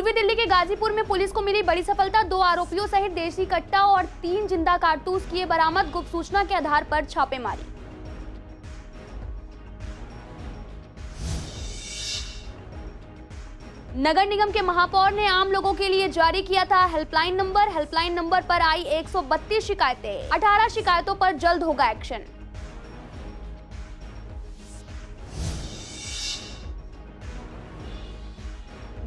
पूर्वी दिल्ली के गाजीपुर में पुलिस को मिली बड़ी सफलता। 2 आरोपियों सहित देसी कट्टा और 3 जिंदा कारतूस किए बरामद। गुप्त सूचना के आधार पर छापेमारी। नगर निगम के महापौर ने आम लोगों के लिए जारी किया था हेल्पलाइन नंबर। हेल्पलाइन नंबर पर आई 132 शिकायतें। 18 शिकायतों पर जल्द होगा एक्शन।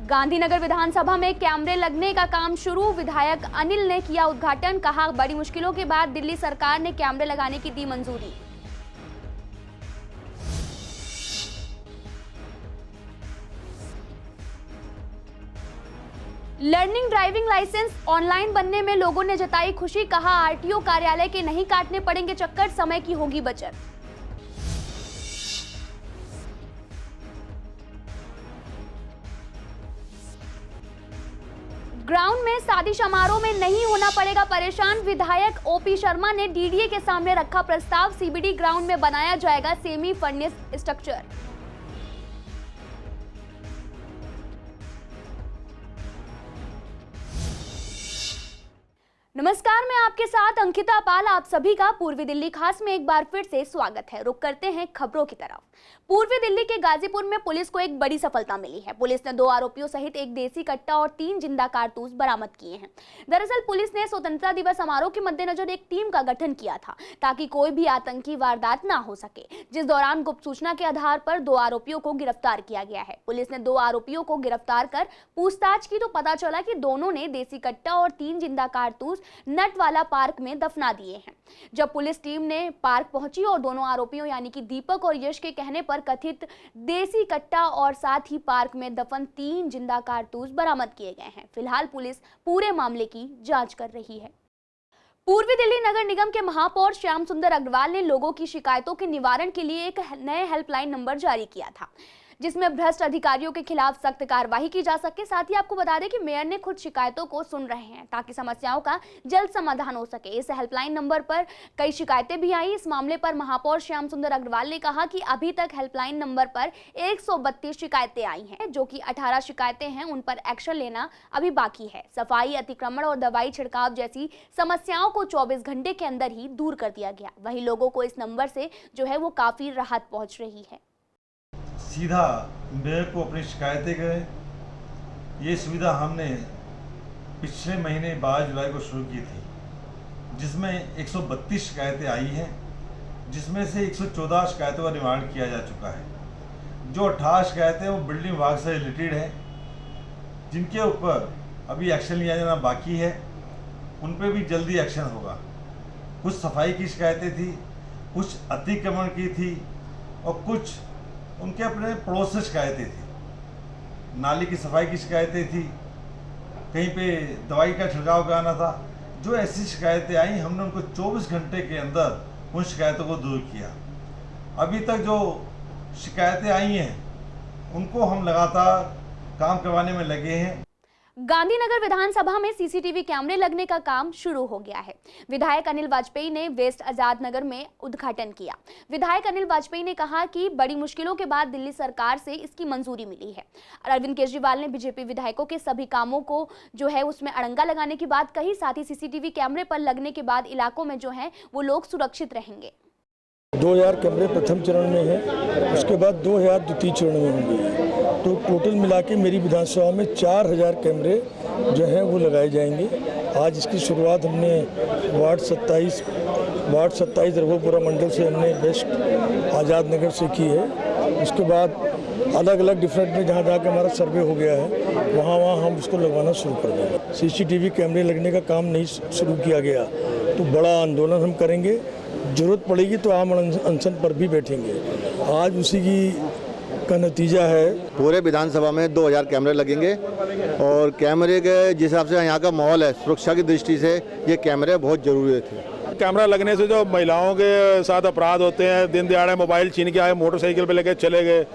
गांधीनगर विधानसभा में कैमरे लगने का काम शुरू। विधायक अनिल ने किया उद्घाटन। कहा, बड़ी मुश्किलों के बाद दिल्ली सरकार ने कैमरे लगाने की दी मंजूरी। लर्निंग ड्राइविंग लाइसेंस ऑनलाइन बनने में लोगों ने जताई खुशी। कहा, आरटीओ कार्यालय के नहीं काटने पड़ेंगे चक्कर, समय की होगी बचत। ग्राउंड में शादी समारोह में नहीं होना पड़ेगा परेशान। विधायक ओपी शर्मा ने डीडीए के सामने रखा प्रस्ताव। सीबीडी ग्राउंड में बनाया जाएगा सेमी फर्निश्ड स्ट्रक्चर। नमस्कार, मैं आपके साथ अंकिता पाल। आप सभी का पूर्वी दिल्ली खास में एक बार फिर से स्वागत है। रुक करते हैं खबरों की तरफ। पूर्वी दिल्ली के गाजीपुर में पुलिस को एक बड़ी सफलता मिली है। पुलिस ने 2 आरोपियों सहित एक देसी कट्टा और 3 जिंदा कारतूस बरामद किए हैं। दरअसल पुलिस ने स्वतंत्रता दिवस समारोह के मद्देनजर एक टीम का गठन किया था ताकि कोई भी आतंकी वारदात ना हो सके, जिस दौरान गुप्त सूचना के आधार पर 2 आरोपियों को गिरफ्तार किया गया है। पुलिस ने 2 आरोपियों को गिरफ्तार कर पूछताछ की तो पता चला कि दोनों ने देसी कट्टा और 3 जिंदा कारतूस नटवाला पार्क में दफना दिए हैं। जब पुलिस टीम ने पार्क पहुंची और दोनों आरोपियों यानी कि दीपक और यश के कहने पर कथित देसी कट्टा और साथ ही पार्क में दफन 3 जिंदा कारतूस बरामद किए गए हैं। फिलहाल पुलिस पूरे मामले की जांच कर रही है। पूर्वी दिल्ली नगर निगम के महापौर श्याम सुंदर अग्रवाल ने लोगों की शिकायतों के निवारण के लिए एक नए हेल्पलाइन नंबर जारी किया था, जिसमें भ्रष्ट अधिकारियों के खिलाफ सख्त कार्रवाई की जा सके। साथ ही आपको बता दें कि मेयर ने खुद शिकायतों को सुन रहे हैं ताकि समस्याओं का जल्द समाधान हो सके। इस हेल्पलाइन नंबर पर कई शिकायतें भी आई। इस मामले पर महापौर श्याम सुंदर अग्रवाल ने कहा कि अभी तक हेल्पलाइन नंबर पर 132 शिकायतें आई हैं, जो कि 18 शिकायतें हैं उन पर एक्शन लेना अभी बाकी है। सफाई, अतिक्रमण और दवाई छिड़काव जैसी समस्याओं को 24 घंटे के अंदर ही दूर कर दिया गया। वहीं लोगों को इस नंबर से जो है वो काफी राहत पहुंच रही है। सीधा मेयर को अपनी शिकायतें करें। ये सुविधा हमने पिछले महीने 22 जुलाई को शुरू की थी, जिसमें 132 शिकायतें आई हैं, जिसमें से 114 शिकायतों का निवारण किया जा चुका है। जो 18 शिकायतें वो बिल्डिंग विभाग से रिलेटेड है, जिनके ऊपर अभी एक्शन लिया जाना बाकी है, उन पर भी जल्दी एक्शन होगा। कुछ सफाई की शिकायतें थी, कुछ अतिक्रमण की थी और कुछ उनके अपने पड़ोस से शिकायतें थी। नाली की सफाई की शिकायतें थी, कहीं पे दवाई का छिड़काव कराना था। जो ऐसी शिकायतें आई, हमने उनको 24 घंटे के अंदर उन शिकायतों को दूर किया। अभी तक जो शिकायतें आई हैं उनको हम लगातार काम करवाने में लगे हैं। गांधीनगर विधानसभा में सीसीटीवी कैमरे लगने का काम शुरू हो गया है। विधायक अनिल वाजपेयी ने वेस्ट आजाद नगर में उद्घाटन किया। विधायक अनिल वाजपेयी ने कहा कि बड़ी मुश्किलों के बाद दिल्ली सरकार से इसकी मंजूरी मिली है। अरविंद केजरीवाल ने बीजेपी विधायकों के सभी कामों को जो है उसमें अड़ंगा लगाने की बात कही। साथ ही सीसीटीवी कैमरे पर लगने के बाद इलाकों में जो है वो लोग सुरक्षित रहेंगे। 2000 कैमरे प्रथम चरण में है, उसके बाद 2000 द्वितीय चरण में होंगे। तो टोटल मिला के मेरी विधानसभा में 4000 कैमरे जो हैं वो लगाए जाएंगे। आज इसकी शुरुआत हमने वार्ड 27 रघुपुरा मंडल से हमने वेस्ट आज़ाद नगर से की है। उसके बाद अलग अलग डिफरेंट में जहाँ जहाँ हमारा सर्वे हो गया है वहाँ हम उसको लगवाना शुरू कर देंगे। सीसीटीवी कैमरे लगने का काम नहीं शुरू किया गया तो बड़ा आंदोलन हम करेंगे। जरूरत पड़ेगी तो आम अनशन पर भी बैठेंगे। आज उसी का नतीजा है। पूरे विधानसभा में 2000 कैमरे लगेंगे और कैमरे के जिस हिसाब से यहाँ का माहौल है, सुरक्षा की दृष्टि से ये कैमरे बहुत ज़रूरी थे। कैमरा लगने से जो महिलाओं के साथ अपराध होते हैं, दिन दिहाड़े मोबाइल छीन के आए, मोटरसाइकिल पे लेके चले गए,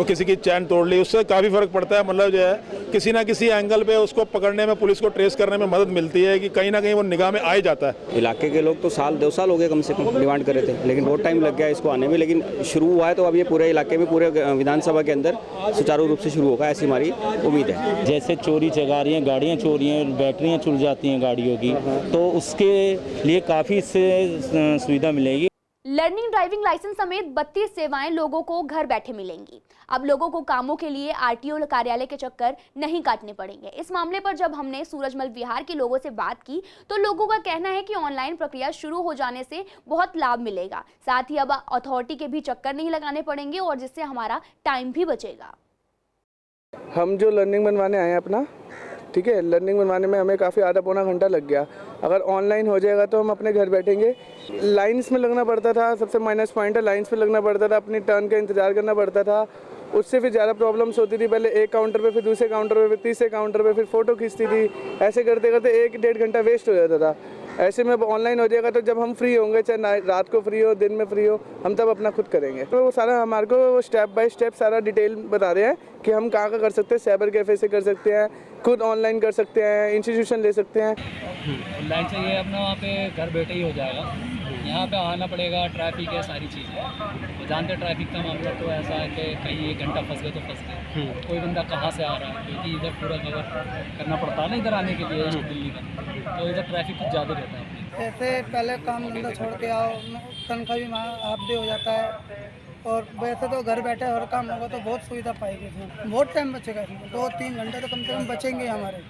किसी की चैन तोड़ ली, उससे काफ़ी फर्क पड़ता है। मतलब जो है किसी ना किसी एंगल पे उसको पकड़ने में, पुलिस को ट्रेस करने में मदद मिलती है कि कहीं ना कहीं वो निगाह में आ ही जाता है। इलाके के लोग तो साल 2 साल हो गए कम से कम डिमांड कर रहे थे, लेकिन बहुत टाइम लग गया इसको आने में, लेकिन शुरू हुआ है तो अब ये पूरे इलाके में, पूरे विधानसभा के अंदर सुचारू रूप से शुरू होगा, ऐसी हमारी उम्मीद है। जैसे चोरी चकारियाँ, गाड़ियाँ चोरी हैं, बैटरियाँ चुर जाती हैं गाड़ियों की, तो उसके लिए काफ़ी इससे सुविधा मिलेगी। लर्निंग ड्राइविंग लाइसेंस समेत 32 सेवाएं लोगों को घर बैठे मिलेंगी। अब लोगों को कामों के लिए आरटीओ कार्यालय के चक्कर नहीं काटने पड़ेंगे। इस मामले पर जब हमने सूरजमल विहार के लोगों से बात की तो लोगों का कहना है कि ऑनलाइन प्रक्रिया शुरू हो जाने से बहुत लाभ मिलेगा, साथ ही अब अथॉरिटी के भी चक्कर नहीं लगाने पड़ेंगे और जिससे हमारा टाइम भी बचेगा। हम जो लर्निंग बनवाने आए हैं अपना, ठीक है, लर्निंग बनवाने में हमें काफ़ी आधा पौना घंटा लग गया। अगर ऑनलाइन हो जाएगा तो हम अपने घर बैठेंगे। लाइंस में लगना पड़ता था, सबसे माइनस पॉइंट है, लाइंस में लगना पड़ता था, अपनी टर्न का इंतज़ार करना पड़ता था, उससे फिर ज़्यादा प्रॉब्लम्स होती थी। पहले एक काउंटर पे, फिर दूसरे काउंटर पे, फिर तीसरे काउंटर पे, फिर फ़ोटो खींचती थी, ऐसे करते करते 1-1.5 घंटा वेस्ट हो जाता था। ऐसे में अब ऑनलाइन हो जाएगा तो जब हम फ्री होंगे, चाहे रात को फ्री हो, दिन में फ्री हो, हम तब अपना खुद करेंगे। तो वो सारा हमारे को स्टेप बाय स्टेप सारा डिटेल बता रहे हैं कि हम कहाँ का कर सकते हैं। साइबर कैफ़े से कर सकते हैं, खुद ऑनलाइन कर सकते हैं, इंस्टीट्यूशन ले सकते हैं। ऑनलाइन से ये अपना वहाँ पे घर बैठे ही हो जाएगा। यहाँ पे आना पड़ेगा, ट्रैफिक है, सारी चीज़ें तो जानते हैं। ट्रैफिक का मामला तो ऐसा है कि कहीं 1 घंटा फंस गए तो फंस गए, कोई बंदा कहाँ से आ रहा है, क्योंकि इधर पूरा कवर करना पड़ता है ना इधर आने के लिए दिल्ली का, तो इधर ट्रैफिक कुछ ज़्यादा रहता है। जैसे पहले काम धंधा छोड़ के आओ, तनख्वाह भी हाफ डे हो जाता है, और वैसे तो घर बैठे हर काम होगा तो बहुत सुविधा पाएगी इसमें। बहुत टाइम बचेगा इसमें, 2-3 घंटे तो कम से कम बचेंगे हमारे,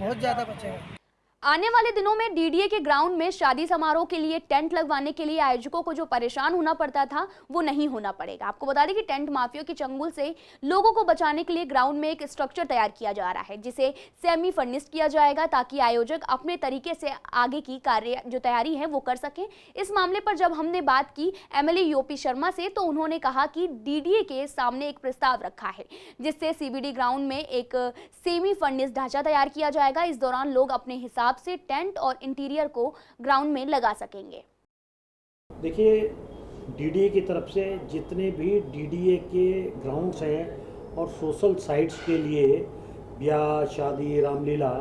बहुत ज़्यादा बचेगा। आने वाले दिनों में डीडीए के ग्राउंड में शादी समारोह के लिए टेंट लगवाने के लिए आयोजकों को जो परेशान होना पड़ता था वो नहीं होना पड़ेगा। आपको बता दें कि टेंट माफिया के चंगुल से लोगों को बचाने के लिए ग्राउंड में एक स्ट्रक्चर तैयार किया जा रहा है, जिसे सेमी फर्निश्ड किया जाएगा ताकि आयोजक अपने तरीके से आगे की कार्य जो तैयारी है वो कर सकें। इस मामले पर जब हमने बात की एमएलए यूपी शर्मा से तो उन्होंने कहा कि डीडीए के सामने एक प्रस्ताव रखा है जिससे सीबीडी ग्राउंड में एक सेमी फर्निश्ड ढांचा तैयार किया जाएगा। इस दौरान लोग अपने हिसाब से टेंट और इंटीरियर को ग्राउंड में लगा सकेंगे। देखिए, डीडीए की तरफ से जितने भी डीडीए के ग्राउंड्स हैं और सोशल साइट्स के लिए ब्याह, शादी, रामलीला,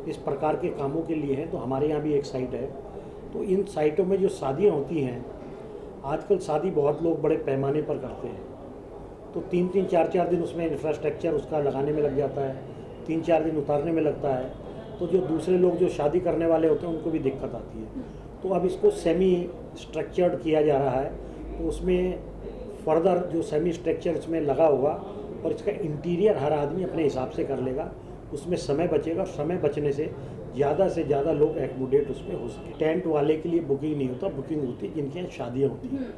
इस प्रकार के कामों के लिए हैं, तो हमारे यहाँ भी एक साइट है। तो इन साइटों में जो शादियाँ होती हैं, आजकल शादी बहुत लोग बड़े पैमाने पर करते हैं, तो 3-3, 4-4 दिन उसमें इंफ्रास्ट्रक्चर उसका लगाने में लग जाता है, 3-4 दिन उतारने में लगता है। तो जो दूसरे लोग जो शादी करने वाले होते हैं उनको भी दिक्कत आती है। तो अब इसको सेमी स्ट्रक्चर्ड किया जा रहा है, तो उसमें फर्दर जो सेमी स्ट्रक्चर इसमें लगा होगा और इसका इंटीरियर हर आदमी अपने हिसाब से कर लेगा, उसमें समय बचेगा। समय बचने से ज़्यादा लोग एकोमोडेट उसमें हो सके। टेंट वाले के लिए बुकिंग नहीं होता, बुकिंग होती है जिनके यहाँ शादियाँ होती हैं।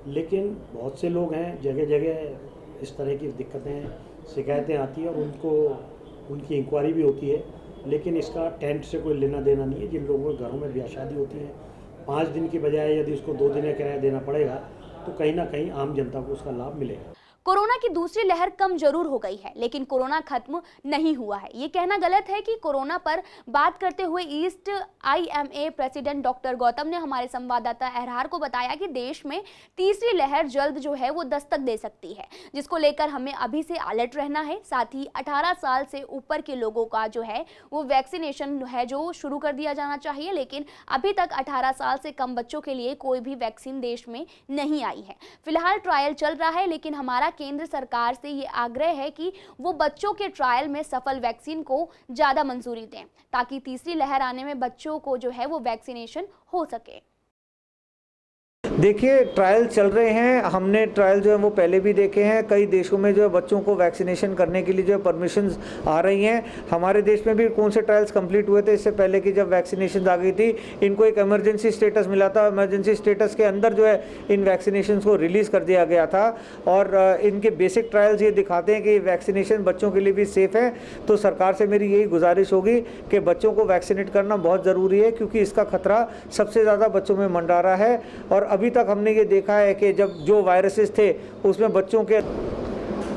लेकिन बहुत से लोग हैं, जगह जगह इस तरह की दिक्कतें, शिकायतें आती हैं और उनकी इंक्वायरी भी होती है, लेकिन इसका टेंट से कोई लेना देना नहीं है। जिन लोगों के घरों में ब्याह शादी होती है, 5 दिन की बजाय यदि उसको 2 दिन का किराया देना पड़ेगा तो कहीं ना कहीं आम जनता को उसका लाभ मिलेगा। कोरोना की दूसरी लहर कम जरूर हो गई है, लेकिन कोरोना खत्म नहीं हुआ है। ये कहना गलत है कि कोरोना पर बात करते हुए east IMA president doctor Gautam ने हमारे संवाददाता अहरार को बताया कि देश में तीसरी लहर जल्द जो है वो दस्तक दे सकती है, जिसको लेकर हमें अभी से अलर्ट रहना है। साथ ही 18 साल से ऊपर के लोगों का जो है वो वैक्सीनेशन है जो शुरू कर दिया जाना चाहिए, लेकिन अभी तक 18 साल से कम बच्चों के लिए कोई भी वैक्सीन देश में नहीं आई है। फिलहाल ट्रायल चल रहा है, लेकिन हमारा केंद्र सरकार से ये आग्रह है कि वो बच्चों के ट्रायल में सफल वैक्सीन को ज्यादा मंजूरी दें ताकि तीसरी लहर आने में बच्चों को जो है वो वैक्सीनेशन हो सके। देखिए, ट्रायल चल रहे हैं, हमने ट्रायल जो है वो पहले भी देखे हैं। कई देशों में जो है बच्चों को वैक्सीनेशन करने के लिए जो है परमिशंस आ रही हैं। हमारे देश में भी कौन से ट्रायल्स कंप्लीट हुए थे इससे पहले कि जब वैक्सीनेशन आ गई थी, इनको एक इमरजेंसी स्टेटस मिला था। इमरजेंसी स्टेटस के अंदर जो है इन वैक्सीनेशन को रिलीज़ कर दिया गया था और इनके बेसिक ट्रायल्स ये दिखाते हैं कि वैक्सीनेशन बच्चों के लिए भी सेफ़ है। तो सरकार से मेरी यही गुजारिश होगी कि बच्चों को वैक्सीनेट करना बहुत ज़रूरी है, क्योंकि इसका खतरा सबसे ज़्यादा बच्चों में मंडरा रहा है। और अभी तक हमने ये देखा है कि जब जो वायरसेस थे उसमें बच्चों के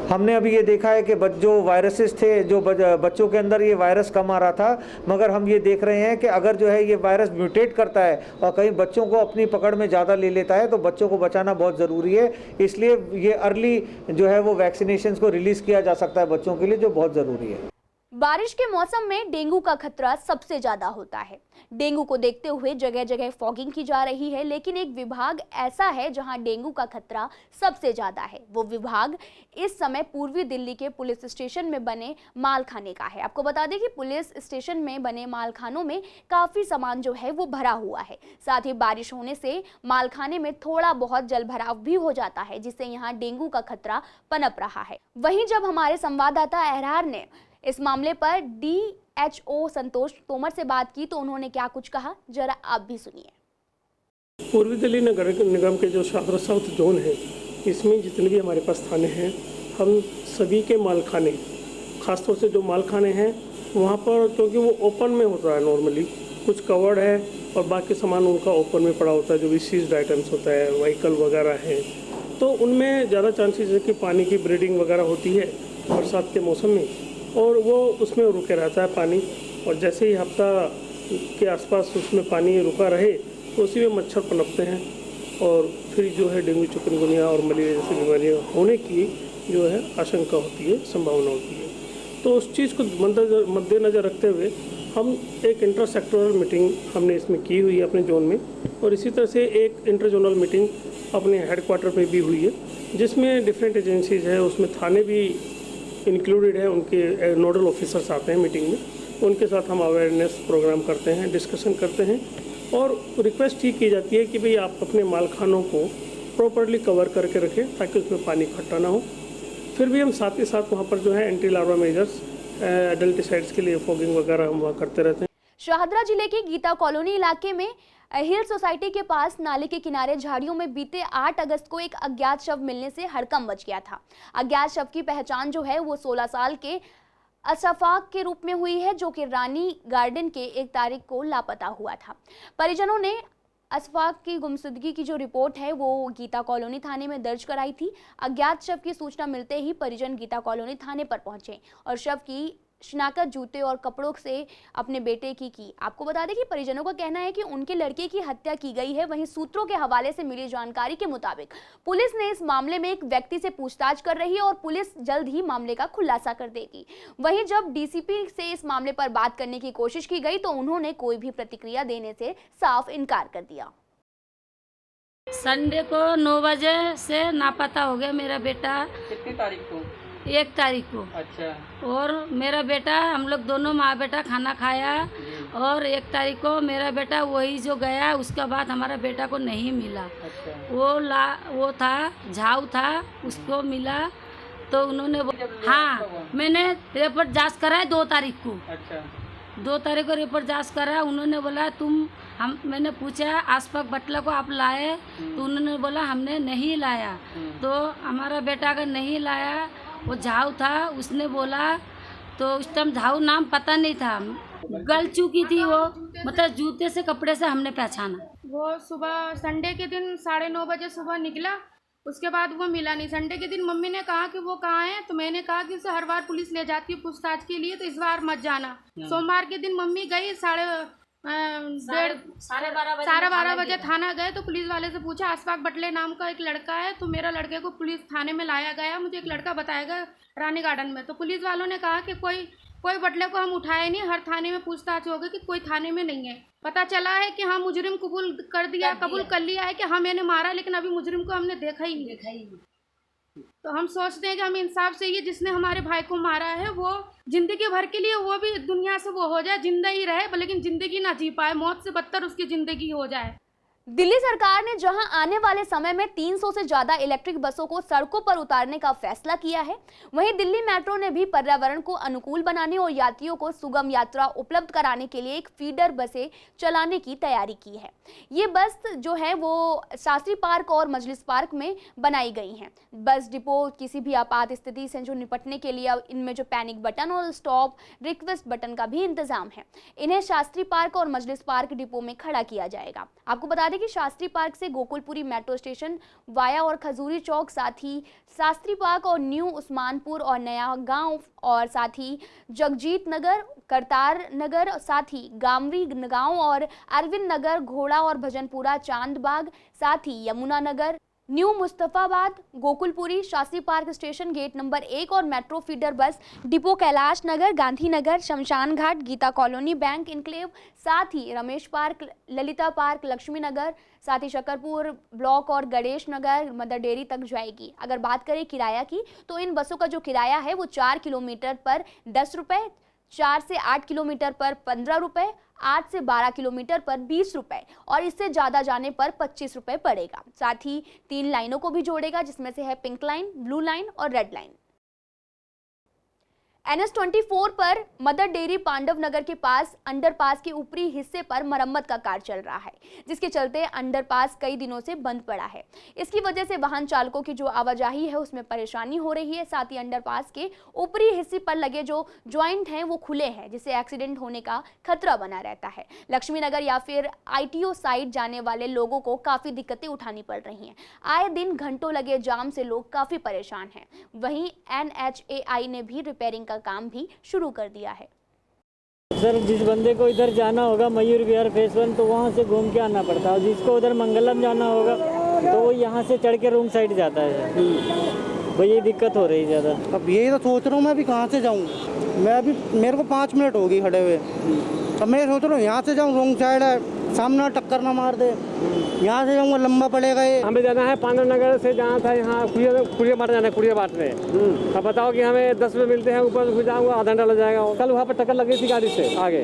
हमने अभी ये देखा है कि जो वायरसेस थे, जो बच्चों के अंदर ये वायरस कम आ रहा था, मगर हम ये देख रहे हैं कि अगर जो है ये वायरस म्यूटेट करता है और कहीं बच्चों को अपनी पकड़ में ज़्यादा ले लेता है तो बच्चों को बचाना बहुत ज़रूरी है। इसलिए ये अर्ली जो है वो वैक्सीनेशन को रिलीज़ किया जा सकता है बच्चों के लिए, जो बहुत ज़रूरी है। बारिश के मौसम में डेंगू का खतरा सबसे ज्यादा होता है। डेंगू को देखते हुए जगह जगह फॉगिंग की जा रही है, लेकिन एक विभाग ऐसा है जहां डेंगू का खतरा सबसे ज्यादा है। वो विभाग इस समय पूर्वी दिल्ली के पुलिस स्टेशन में बने मालखाने का है। आपको बता दें कि पुलिस स्टेशन में बने मालखानों में काफी सामान जो है वो भरा हुआ है। साथ ही बारिश होने से मालखाने में थोड़ा बहुत जल भराव भी हो जाता है, जिससे यहाँ डेंगू का खतरा पनप रहा है। वहीं जब हमारे संवाददाता अहरार ने इस मामले पर DHO संतोष तोमर से बात की तो उन्होंने क्या कुछ कहा, जरा आप भी सुनिए। पूर्वी दिल्ली नगर निगम के जो शाहदरा साउथ जोन है, इसमें जितने भी हमारे पास थाने हैं, हम सभी के मालखाने, खासतौर से जो मालखाने हैं वहाँ पर, क्योंकि वो ओपन में होता है नॉर्मली, कुछ कवर्ड है और बाकी सामान उनका ओपन में पड़ा होता है, जो भी सीज्ड आइटम्स होता है, व्हीकल वगैरह है, तो उनमें ज़्यादा चांसेस है कि पानी की ब्रीडिंग वगैरह होती है बरसात के मौसम में, और वो उसमें रुके रहता है पानी। और जैसे ही हफ्ता के आसपास उसमें पानी रुका रहे तो उसी में मच्छर पनपते हैं और फिर जो है डेंगू, चिकनगुनिया और मलेरिया जैसी बीमारियाँ होने की जो है आशंका होती है, संभावना होती है। तो उस चीज़ को मद्देनज़र रखते हुए हम एक इंटर सेक्टोरल मीटिंग हमने इसमें की हुई है अपने जोन में, और इसी तरह से एक इंटर जोनल मीटिंग अपने हेडक्वार्टर पे भी हुई है, जिसमें डिफरेंट एजेंसीज़ है, उसमें थाने भी इंक्लूडेड है, उनके नोडल ऑफिसर्स आते हैं मीटिंग में, उनके साथ हम अवेयरनेस प्रोग्राम करते हैं, डिस्कशन करते हैं और रिक्वेस्ट ही की जाती है कि भाई आप अपने मालखानों को प्रॉपर्ली कवर करके रखें ताकि उसमें पानी इकट्ठा ना हो। फिर भी हम साथ ही साथ वहाँ पर जो है एंटी लार्वा मेजर्स, एडल्टिसाइड्स के लिए फॉगिंग वगैरह हम वहाँ करते रहते हैं। शाहदरा जिले के गीता कॉलोनी इलाके में हिल सोसाइटी के पास नाले के किनारे झाड़ियों में बीते 8 अगस्त को एक अज्ञात शव मिलने से हड़कंप मच गया था। अज्ञात शव की पहचान जो है वो 16 साल के अशफाक के रूप में हुई है, जो कि रानी गार्डन के 1 तारीख को लापता हुआ था। परिजनों ने अशफाक की गुमशुदगी की जो रिपोर्ट है वो गीता कॉलोनी थाने में दर्ज कराई थी। अज्ञात शव की सूचना मिलते ही परिजन गीता कॉलोनी थाने पर पहुंचे और शव की शिनाख्त जूते और कपड़ों से अपने बेटे की। आपको बता दें कि परिजनों का कहना है कि उनके लड़के की हत्या की गई है। वहीं सूत्रों के हवाले से मिली जानकारी के मुताबिक पुलिस ने इस मामले में एक व्यक्ति से पूछताछ कर रही है और पुलिस जल्द ही मामले का खुलासा कर देगी। वहीं जब DCP से इस मामले पर बात करने की कोशिश की गई तो उन्होंने कोई भी प्रतिक्रिया देने से साफ इनकार कर दिया। संडे को 9 बजे से नापता हो गया मेरा बेटा। कितनी तारीख को? 1 तारीख को। अच्छा। और मेरा बेटा, हम लोग दोनों माँ बेटा खाना खाया और 1 तारीख को मेरा बेटा वही जो गया, उसके बाद हमारा बेटा को नहीं मिला। अच्छा। वो था झाऊ था, उसको मिला तो उन्होंने हाँ, मैंने रिपोर्ट जांच कराया 2 तारीख को। अच्छा। 2 तारीख को रिपोर्ट जांच करा। उन्होंने बोला मैंने पूछा आशफाक बटला को आप लाए, तो उन्होंने बोला हमने नहीं लाया। तो हमारा बेटा अगर नहीं लाया, वो झाऊ था, उसने बोला, तो उस टाइम झाऊ नाम पता नहीं था, गल चुकी थी वो, मतलब जूते से कपड़े से हमने पहचाना। वो सुबह संडे के दिन 9:30 बजे सुबह निकला, उसके बाद वो मिला नहीं। संडे के दिन मम्मी ने कहा कि वो कहाँ है, तो मैंने कहा कि उसे हर बार पुलिस ले जाती है पूछताछ के लिए, तो इस बार मत जाना। सोमवार के दिन मम्मी गई, 12:30 बजे थाना गए तो पुलिस वाले से पूछा आशफाक बटले नाम का एक लड़का है, तो मेरा लड़के को पुलिस थाने में लाया गया। मुझे एक लड़का बताया गया रानी गार्डन में, तो पुलिस वालों ने कहा कि कोई बटले को हम उठाए नहीं, हर थाने में पूछताछ हो गई कि कोई थाने में नहीं है। पता चला है कि हाँ मुजरिम कबूल कर लिया है कि हाँ मैंने मारा, लेकिन अभी मुजरिम को हमने देखा ही नहीं। तो हम सोचते हैं कि हमें इंसाफ चाहिए, जिसने हमारे भाई को मारा है वो जिंदगी भर के लिए वो भी दुनिया से वो हो जाए, जिंदा ही रहे, लेकिन जिंदगी ना जी पाए, मौत से बदतर उसकी जिंदगी हो जाए। दिल्ली सरकार ने जहां आने वाले समय में 300 से ज्यादा इलेक्ट्रिक बसों को सड़कों पर उतारने का फैसला किया है, वहीं दिल्ली मेट्रो ने भी पर्यावरण को अनुकूल बनाने और यात्रियों को सुगम यात्रा उपलब्ध कराने के लिए एक फीडर बसें चलाने की तैयारी की है। ये बस जो है वो शास्त्री पार्क और मजलिस पार्क में बनाई गई हैं। बस डिपो किसी भी आपात स्थिति से जो निपटने के लिए इनमें जो पैनिक बटन और स्टॉप रिक्वेस्ट बटन का भी इंतजाम है। इन्हें शास्त्री पार्क और मजलिस पार्क डिपो में खड़ा किया जाएगा। आपको बता दें दें कि शास्त्री पार्क से गोकुलपुरी मेट्रो स्टेशन वाया और खजूरी चौक, साथ ही शास्त्री पार्क और न्यू उस्मानपुर और नया गांव और साथ ही जगजीत नगर, करतार नगर, साथ ही गामरी गांव और अरविंद नगर, घोड़ा और भजनपुरा, चांदबाग, साथ ही Yamuna Nagar, new Mustafabad, Gokulpuri, Shastri park station gate number 1 और metro feeder bus depot Kailash Nagar, Gandhinagar, Shamshan Ghat, Geeta colony, bank enclave, साथ ही रमेश पार्क, ललिता पार्क, लक्ष्मी नगर, साथ ही शकरपुर ब्लॉक और गणेश नगर, मदर डेयरी तक जाएगी। अगर बात करें किराया की, तो इन बसों का जो किराया है वो 4 किलोमीटर पर 10 रुपये, 4 से 8 किलोमीटर पर 15 रुपये, 8 से 12 किलोमीटर पर 20 रुपये और इससे ज़्यादा जाने पर 25 रुपये पड़ेगा। साथ ही 3 लाइनों को भी जोड़ेगा, जिसमें से है पिंक लाइन, ब्लू लाइन और रेड लाइन। NH24 पर मदर डेयरी पांडव नगर के पास अंडरपास के ऊपरी हिस्से पर मरम्मत का कार्य चल रहा है, जिसके चलते अंडरपास कई दिनों से बंद पड़ा है। इसकी वजह से वाहन चालकों की जो आवाजाही है उसमें परेशानी हो रही है। साथ ही अंडरपास के ऊपरी हिस्से पर लगे जो जॉइंट हैं वो खुले हैं, जिससे एक्सीडेंट होने का खतरा बना रहता है। लक्ष्मी नगर या फिर ITO साइड जाने वाले लोगों को काफ़ी दिक्कतें उठानी पड़ रही हैं। आए दिन घंटों लगे जाम से लोग काफ़ी परेशान हैं। वहीं NHAI ने भी रिपेयरिंग काम भी शुरू कर दिया है। सर, जिस बंदे को इधर जाना होगा मयूर विहार फेस 1 तो वहाँ से घूम के आना पड़ता है, जिसको उधर मंगलम जाना होगा तो वो यहाँ से चढ़ के रोंग साइड जाता है। भाई ये दिक्कत हो रही है ज़्यादा। अब यही तो सोच रहा हूँ मैं भी कहाँ से जाऊँ। मैं अभी मेरे को 5 मिनट होगी खड़े हुए। अब मैं सोच रहा हूँ यहाँ से जाऊँ, रोंग साइड है, सामने टक्कर ना मार दे। यहाँ से जाऊँगा लंबा पड़ेगा ये। हमें जाना है पांडव नगर से, जाना था यहाँ कुड़िया मार जाना है, कुड़िया बाट में। अब बताओ कि हमें 10 रुपये मिलते हैं, ऊपर जाऊँगा आधा घंटा लग जाएगा। कल वहाँ पर टक्कर लगी थी गाड़ी से आगे,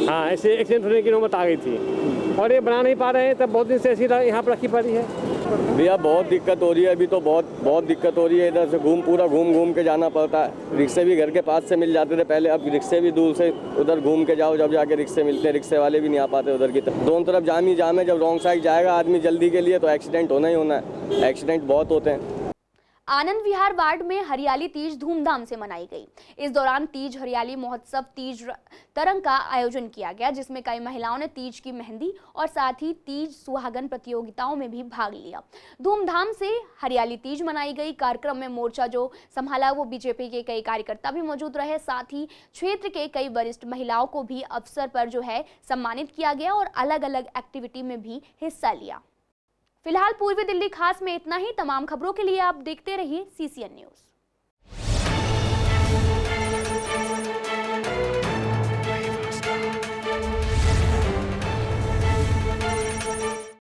हाँ ऐसे एक्सीडेंट होने की नौबत आ गई थी और ये बना नहीं पा रहे हैं। तब बहुत दिन से ऐसी यहाँ पर रखी पड़ी है। भैया बहुत दिक्कत हो रही है, अभी तो बहुत दिक्कत हो रही है। इधर से घूम के जाना पड़ता है। रिक्शे भी घर के पास से मिल जाते थे पहले, अब रिक्शे भी दूर से उधर घूम के जाओ, जब जाके रिक्शे मिलते हैं। रिक्शे वाले भी नहीं आ पाते उधर की तरफ। दोनों तरफ जाम ही जाम है। जब रॉन्ग साइड जाएगा आदमी जल्दी के लिए तो एक्सीडेंट होना ही होना है। एक्सीडेंट बहुत होते हैं। आनंद विहार वार्ड में हरियाली तीज धूमधाम से मनाई गई। इस दौरान तीज हरियाली महोत्सव तीज तरंग का आयोजन किया गया, जिसमें कई महिलाओं ने तीज की मेहंदी और साथ ही तीज सुहागन प्रतियोगिताओं में भी भाग लिया। धूमधाम से हरियाली तीज मनाई गई। कार्यक्रम में मोर्चा जो संभाला वो बीजेपी के कई कार्यकर्ता भी मौजूद रहे। साथ ही क्षेत्र के कई वरिष्ठ महिलाओं को भी अवसर पर जो है सम्मानित किया गया और अलग अलग एक्टिविटी में भी हिस्सा लिया। फिलहाल पूर्वी दिल्ली खास में इतना ही। तमाम खबरों के लिए आप देखते रहिए CCN न्यूज़।